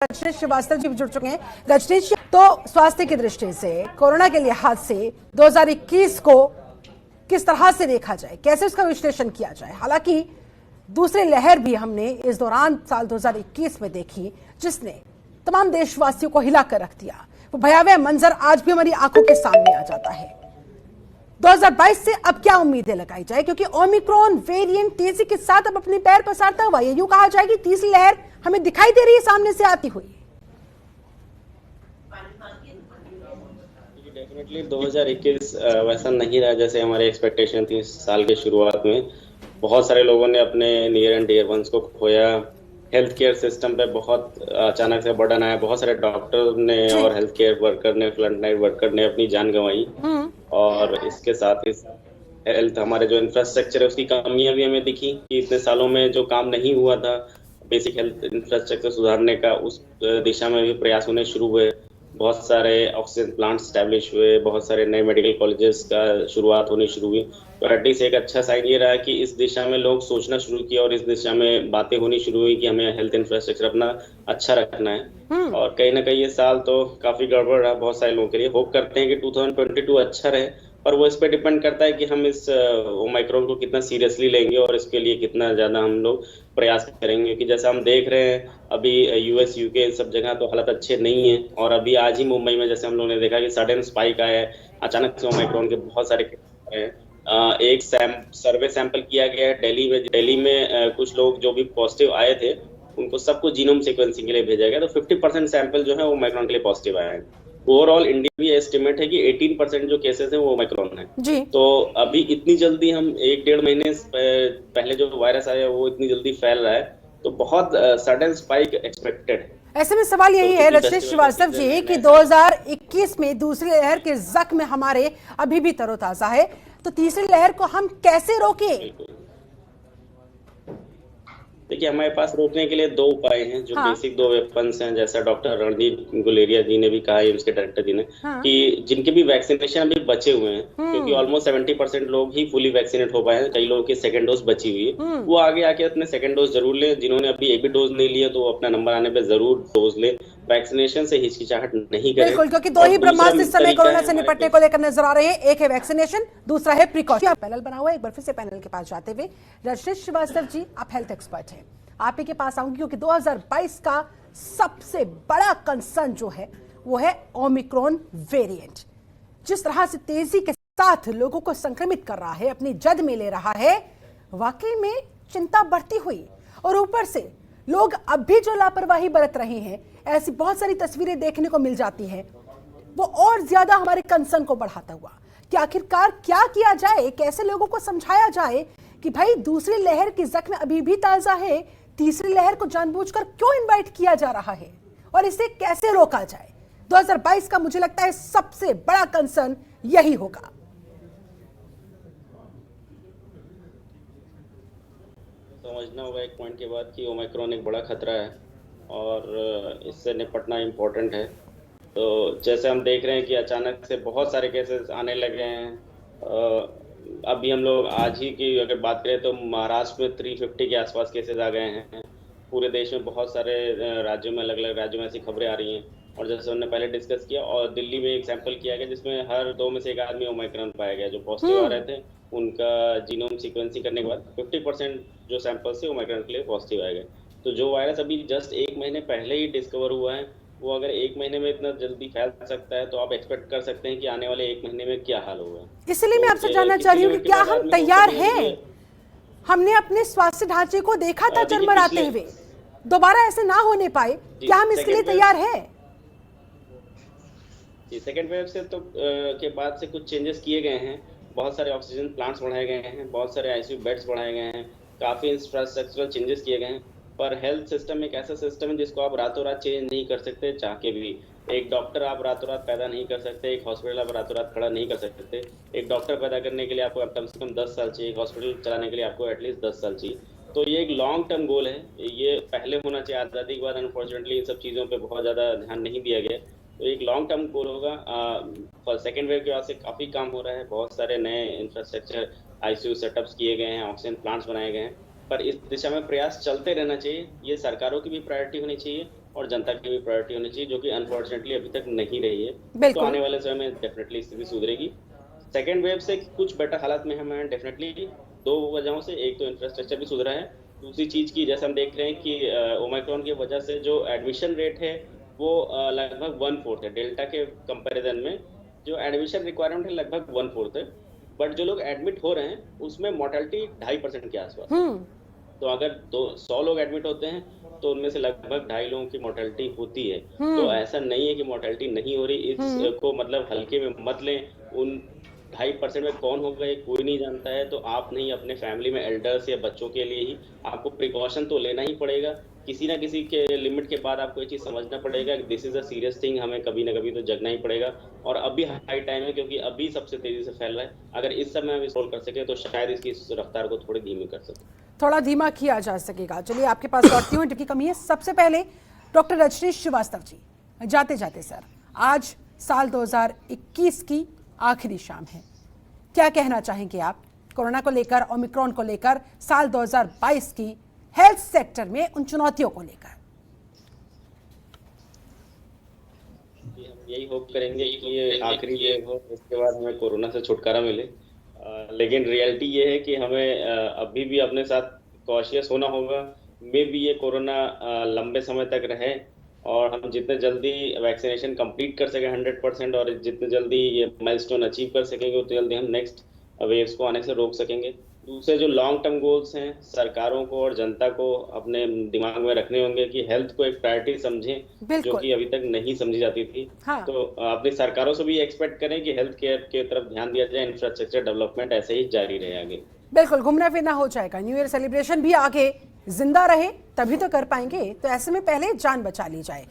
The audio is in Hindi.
रजनीश श्रीवास्तव जी जुड़ चुके हैं। रजनीश जी, तो स्वास्थ्य की दृष्टि से कोरोना के लिहाज से 2021 को किस तरह से देखा जाए, कैसे उसका विश्लेषण किया जाए? हालांकि दूसरी लहर भी हमने इस दौरान साल 2021 में देखी, जिसने तमाम देशवासियों को हिला कर रख दिया। वो भयावह मंजर आज भी हमारी आंखों के सामने आ जाता है। 2022 से अब क्या उम्मीदें लगाई जाए, क्योंकि ओमिक्रॉन वेरिएंट तेजी के साथ अब अपनी पैर पसारता हुआ, ये यूं कहा जाए कि तीसरी लहर हमें दिखाई दे रही है सामने से आती हुई। डेफिनेटली 2021 वैसा नहीं रहा जैसे हमारी एक्सपेक्टेशन थी। इस साल के शुरुआत में बहुत सारे लोगों ने अपने नियर एंड डियर वंस को खोया। हेल्थ केयर सिस्टम पे बहुत अचानक से बर्डन आया। बहुत सारे डॉक्टर ने और हेल्थ केयर वर्कर ने, फ्रंट लाइन वर्कर ने अपनी जान गंवाई। और इसके साथ ही हेल्थ, हमारे जो इंफ्रास्ट्रक्चर है उसकी कमियां भी हमें दिखी कि इतने सालों में जो काम नहीं हुआ था बेसिक हेल्थ इंफ्रास्ट्रक्चर सुधारने का, उस दिशा में भी प्रयास होने शुरू हुए। बहुत सारे ऑक्सीजन प्लांट स्टैब्लिश हुए, बहुत सारे नए मेडिकल कॉलेजेस का शुरुआत होनी शुरू हुई। तो एटलीस्ट एक अच्छा साइन ये रहा कि इस दिशा में लोग सोचना शुरू किया और इस दिशा में बातें होनी शुरू हुई कि हमें हेल्थ इंफ्रास्ट्रक्चर अपना अच्छा रखना है। और कहीं ना कहीं ये साल तो काफी गड़बड़ रहा बहुत सारे लोगों के लिए। होप करते हैं कि 2022 अच्छा रहे, पर वो इस पे डिपेंड करता है कि हम इस ओमाइक्रॉन को कितना सीरियसली लेंगे और इसके लिए कितना ज्यादा हम लोग प्रयास करेंगे। कि जैसा हम देख रहे हैं अभी यूएस यूके इन सब जगह तो हालत अच्छे नहीं है। और अभी आज ही मुंबई में जैसे हम लोगों ने देखा कि सडन स्पाइक आया है, अचानक से ओमाइक्रॉन के बहुत सारे केस आ रहे हैं। एक सर्वे सैंपल किया गया है दिल्ली में कुछ लोग जो भी पॉजिटिव आए थे उनको सबको जीनोम सीक्वेंसिंग के लिए भेजा गया। तो 50% सैंपल जो है वो ओमाइक्रॉन के लिए पॉजिटिव आए हैं। ओवरऑल इंडिया भी एस्टिमेट है कि 18% जो केसेस हैं वो ओमाइक्रॉन है जी। तो अभी इतनी जल्दी हम 1-1.5 महीने पहले जो वायरस आया वो इतनी जल्दी फैल रहा है, तो बहुत सडन स्पाइक एक्सपेक्टेड है। ऐसे में सवाल यही है रजनीश श्रीवास्तव जी कि 2021 में दूसरी लहर के जख्म हमारे अभी भी तरोताजा है, तो तीसरी लहर को हम कैसे रोकें? देखिए, हमारे पास रोकने के लिए दो उपाय हैं, जो बेसिक दो वेपन्स हैं। जैसा डॉक्टर रणदीप गुलेरिया जी ने भी कहा, एम्स के डायरेक्टर जी ने, कि जिनके भी वैक्सीनेशन अभी बचे हुए हैं, क्योंकि ऑलमोस्ट 70% लोग ही फुली वैक्सीनेट हो पाए हैं, कई लोगों की सेकंड डोज बची हुई है, वो आगे आके अपने सेकंड डोज जरूर लें। जिन्होंने अभी एक भी डोज नहीं लिया तो अपना नंबर आने पर जरूर डोज लें। वैक्सीनेशन से हिचकिचाहट नहीं करें। बिल्कुल, क्योंकि दो ही ब्रह्मास्त्र इस समय कोरोना से निपटने को लेकर नजर आ रहे हैं। एक है वैक्सीनेशन, दूसरा है प्रिकॉशन। पैनल बना हुआ है, एक बार फिर से पैनल के पास जाते हुए रजनीश श्रीवास्तव जी, आप हेल्थ एक्सपर्ट हैं, आप ही के पास आऊंगी, क्योंकि 2022 का सबसे बड़ा कंसर्न जो है वो है ओमिक्रॉन वेरिएंट। जिस तरह से तेजी के साथ लोगों को संक्रमित कर रहा है, अपनी जद में ले रहा है, वाकई में चिंता बढ़ती हुई। और ऊपर से लोग अब भी जो लापरवाही बरत रहे हैं, ऐसी बहुत सारी तस्वीरें देखने को मिल जाती हैं, वो और ज्यादा हमारे कंसर्न को बढ़ाता हुआ कि आखिरकार क्या किया जाए, कैसे लोगों को समझाया जाए कि भाई दूसरी लहर की जख्म अभी भी ताजा है, तीसरी लहर को जानबूझकर क्यों इनवाइट किया जा रहा है और इसे कैसे रोका जाए। 2022 का मुझे लगता है सबसे बड़ा कंसर्न यही होगा। समझना होगा एक पॉइंट के बाद कि ओमाइक्रॉन एक बड़ा खतरा है और इससे निपटना इम्पोर्टेंट है। तो जैसे हम देख रहे हैं कि अचानक से बहुत सारे केसेस आने लगे हैं। अभी हम लोग आज ही की अगर बात करें तो महाराष्ट्र में 350 के आसपास केसेस आ गए हैं। पूरे देश में बहुत सारे राज्यों में, अलग अलग राज्यों में ऐसी खबरें आ रही हैं। और जैसे हमने पहले डिस्कस किया, और दिल्ली में एक सैंपल किया गया जिसमें हर 2 में से एक आदमी ओमाइक्रॉन पाया गया। जो पॉजिटिव आ रहे थे उनका जीनोम सीक्वेंसिंग करने के बाद 50% जो सैंपल्स थे ओमाइक्रॉन के लिए पॉजिटिव आए गए। तो जो वायरस अभी जस्ट 1 महीने पहले ही डिस्कवर हुआ है, वो अगर 1 महीने में इतना जल्दी फैल सकता है, तो आप एक्सपेक्ट कर सकते हैं कि आने वाले 1 महीने में क्या हाल होगा। इसलिए मैं आपसे जानना चाह रही हूँ कि क्या हम तैयार हैं? हमने अपने स्वास्थ्य ढांचे को देखा था चरमराते हुए, दोबारा ऐसे ना होने पाए, क्या हम इसके लिए तैयार हैं? सेकेंड वेव से तो के बाद से कुछ चेंजेस किए गए हैं। बहुत सारे ऑक्सीजन प्लांट्स बढ़ाए गए हैं, बहुत सारे आईसीयू बेड्स बढ़ाए गए हैं, काफी इंफ्रास्ट्रक्चरल चेंजेस किए गए हैं। पर हेल्थ सिस्टम एक ऐसा सिस्टम है जिसको आप रातों रात चेंज नहीं कर सकते चाह के भी। एक डॉक्टर आप रातों रात पैदा नहीं कर सकते, एक हॉस्पिटल आप रातों रात खड़ा नहीं कर सकते। एक डॉक्टर पैदा करने के लिए आपको कम से कम 10 साल चाहिए, एक हॉस्पिटल चलाने के लिए आपको एटलीस्ट 10 साल चाहिए। तो ये एक लॉन्ग टर्म गोल है, ये पहले होना चाहिए। आज़ादी के बाद अनफॉर्चुनेटली इन सब चीज़ों पर बहुत ज़्यादा ध्यान नहीं दिया गया। तो एक लॉन्ग टर्म गोल होगा। सेकेंड वेव के बाद से काफ़ी काम हो रहा है, बहुत सारे नए इंफ्रास्ट्रक्चर आईसीयू सेटअप्स किए गए हैं, ऑक्सीजन प्लांट्स बनाए गए हैं। पर इस दिशा में प्रयास चलते रहना चाहिए। ये सरकारों की भी प्रायोरिटी होनी चाहिए और जनता की भी प्रायोरिटी होनी चाहिए, जो कि अनफॉर्चुनेटली अभी तक नहीं रही है। तो बिल्कुल। आने वाले समय में डेफिनेटली स्थिति सुधरेगी। सेकेंड वेव से कुछ बेटर हालात में हम हैं डेफिनेटली, दो वजहों से। एक तो इंफ्रास्ट्रक्चर भी सुधरा है, दूसरी चीज की जैसे हम देख रहे हैं कि ओमाइक्रॉन की वजह से जो एडमिशन रेट है वो लगभग 1/4 है। डेल्टा के कंपैरिजन में जो एडमिशन रिक्वायरमेंट है लगभग 1/4 है, बट जो लोग एडमिट हो रहे हैं उसमें मोर्टेलिटी 2.5% के आसपास है। तो अगर 100 लोग एडमिट होते हैं तो उनमें से लगभग 2.5 लोगों की मोर्टेलिटी होती है। तो ऐसा नहीं है कि मोर्टेलिटी नहीं हो रही, इसको मतलब हल्के में मत लें। उन 2.5% में कौन होगा ये कोई नहीं जानता है। तो आप नहीं, अपने फैमिली में एल्डर्स या बच्चों के लिए ही आपको प्रिकॉशन तो लेना ही पड़ेगा। किसी ना किसी के लिमिट के बाद आपको ये चीज समझना पड़ेगा कि this is a serious thing, हमें कभी ना कभी तो जगना ही पड़ेगा। और अभी हाई टाइम है, क्योंकि अभी सबसे तेजी से फैल रहा है। अगर इस समय हम इसको कर सके तो शायद इसकी रफ्तार को थोड़ी धीमी कर सके, थोड़ा धीमा किया जा सकेगा। चलिए आपके पास लौटती हूँ, की कमी है। सबसे पहले डॉक्टर रजनीश श्रीवास्तव जी, जाते जाते सर, आज साल 2021 की आखिरी शाम है, क्या कहना चाहेंगे आप कोरोना को लेकर, ओमिक्रॉन को लेकर, साल 2022 की हेल्थ सेक्टर में उन चुनौतियों को लेकर? हम यही होप करेंगे कि ये आखिरी वेव हो, इसके बाद हमें कोरोना से छुटकारा मिले। लेकिन रियलिटी ये है कि हमें अभी भी अपने साथ कॉशियस होना होगा। मे भी ये कोरोना लंबे समय तक रहे, और हम जितने जल्दी वैक्सीनेशन कंप्लीट कर सकें 100%, और जितने जल्दी ये माइलस्टोन अचीव कर सकेंगे उतनी जल्दी हम नेक्स्ट वेव्स को आने से रोक सकेंगे। दूसरे जो लॉन्ग टर्म गोल्स हैं, सरकारों को और जनता को अपने दिमाग में रखने होंगे कि हेल्थ को एक प्रायोरिटी समझें, जो बिल्कुल। कि अभी तक नहीं समझी जाती थी। हाँ। तो अपनी सरकारों से भी एक्सपेक्ट करें कि हेल्थ केयर की तरफ ध्यान दिया जाए, इंफ्रास्ट्रक्चर डेवलपमेंट ऐसे ही जारी रहे आगे। बिल्कुल, घूमना फिरना हो जाएगा, न्यू ईयर सेलिब्रेशन भी आगे जिंदा रहे तभी तो कर पाएंगे। तो ऐसे में पहले जान बचा ली जाए।